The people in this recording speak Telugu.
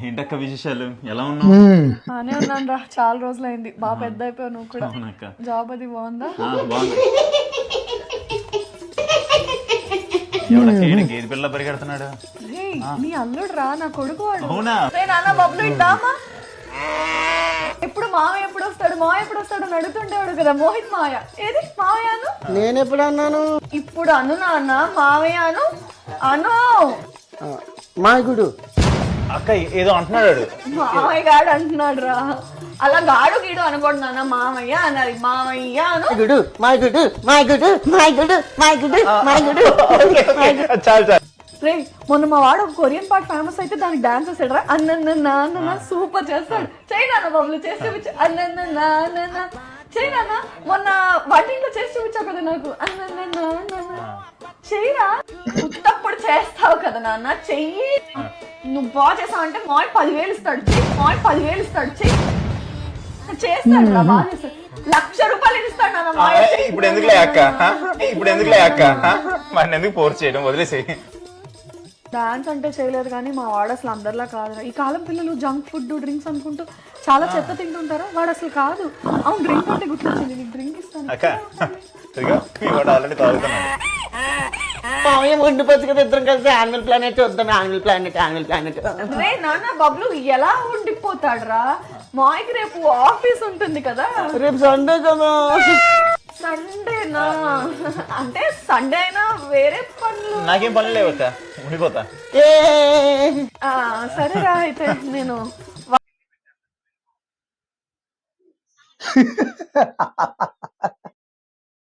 ఏంటక్క విశేషాలు, ఎలా ఉన్నావు? బానే ఉన్నాను రా, చాలా రోజులైంది. బాగా పెద్ద అయిపోయావు నువ్వు కూడా. అవునక్క. జాబ్ అది బాగుందా? బాగుంది. ఎవడక్క గేదె పిల్ల పరిగెడుతున్నాడు? ఏయ్, నీ అల్లుడు రా, నా కొడుకు వాడు. అవునా? నాన్న బబ్లు ఇద్దామా? ఎప్పుడు మావయ్య ఎప్పుడు వస్తాడు, మావయ్య ఎప్పుడు వస్తాడు అని అడుగుతుండేవాడు కదా మోహిత్ మావయ్య. ఏది మావయ్యను? నేను ఎప్పుడు అన్నాను? ఇప్పుడు అను నాన్న, మావయ్యను అను. మాయకుడు అక్క ఏదో అంటున్నాడు. మావయ్య గాడు అంటున్నాడు రా. అలా గాడు గీడు అనకూడదు నాన్న, మామయ్య అనాలి. మామయ్య అను. గుడు మాయకుడు మాయకుడు మాయకుడు మాయకుడు మాయకుడు. చాలు చాలు. రే, మొన్న మా వాడు ఒక కొరియన్ పాట ఫేమస్ అయితే దానికి డాన్స్ చేసాడు రా. అన్న సూపర్ చేస్తాడు. చేయి నాన్న బబ్లు, చేసి చూపించు. అన్న చేయి నాన్న. మొన్న వంటింట్లో చేసి చూపించావు కదా నాకు. అన్న చెయ్యిరా. ఉత్తప్పుడు చేస్తావు కదా నాన్న, చెయ్యి. నువ్వు బాగా చేసావు అంటే మాయ 10,000 ఇస్తాడు. చెయ్యి, మాయ 10,000 ఇస్తాడు. చెయ్యి చేస్తాడు రా, బాగా చేస్తాడు. 1,00,000 రూపాయలు ఇస్తాడు నాన్న మాయ. ఇప్పుడు ఎందుకులే అక్క, ఇప్పుడు ఎందుకులే అక్క, మన ఎందుకు ఫోర్స్ చేయడం, వదిలేసేయి. డాన్స్ అంటే చేయలేదు కానీ మా వాడు అసలు అందరిలా కాదు. ఈ కాలం పిల్లలు జంక్ ఫుడ్, డ్రింక్స్ అనుకుంటూ చాలా చెత్త తింటుంటారు. వాడు అసలు కాదు. అవును, డ్రింక్ అంటే గుర్తొచ్చింది, నీకు డ్రింక్ ఇస్తాను. అక్క ఇదిగో మీ వాడు ఆల్రెడీ తాగుతున్నాడు. మామయ్య ఉండిపోవచ్చు కదా, ఇద్దరం కలిసి యానిమల్ ప్లానెట్ చూద్దాం. యానిమల్ ప్లానెట్ రే నాన్న బబ్లు ఎలా ఉండిపోతాడు రా? మాయకి రేపు ఆఫీస్ ఉంటుంది కదా. రేపు సండే కదా. సండేనా? అంటే సండే అయినా వేరే పనులు. నాకేం పనులు లేవు అక్క, ఉండిపోతా. సరేరా అయితే నేను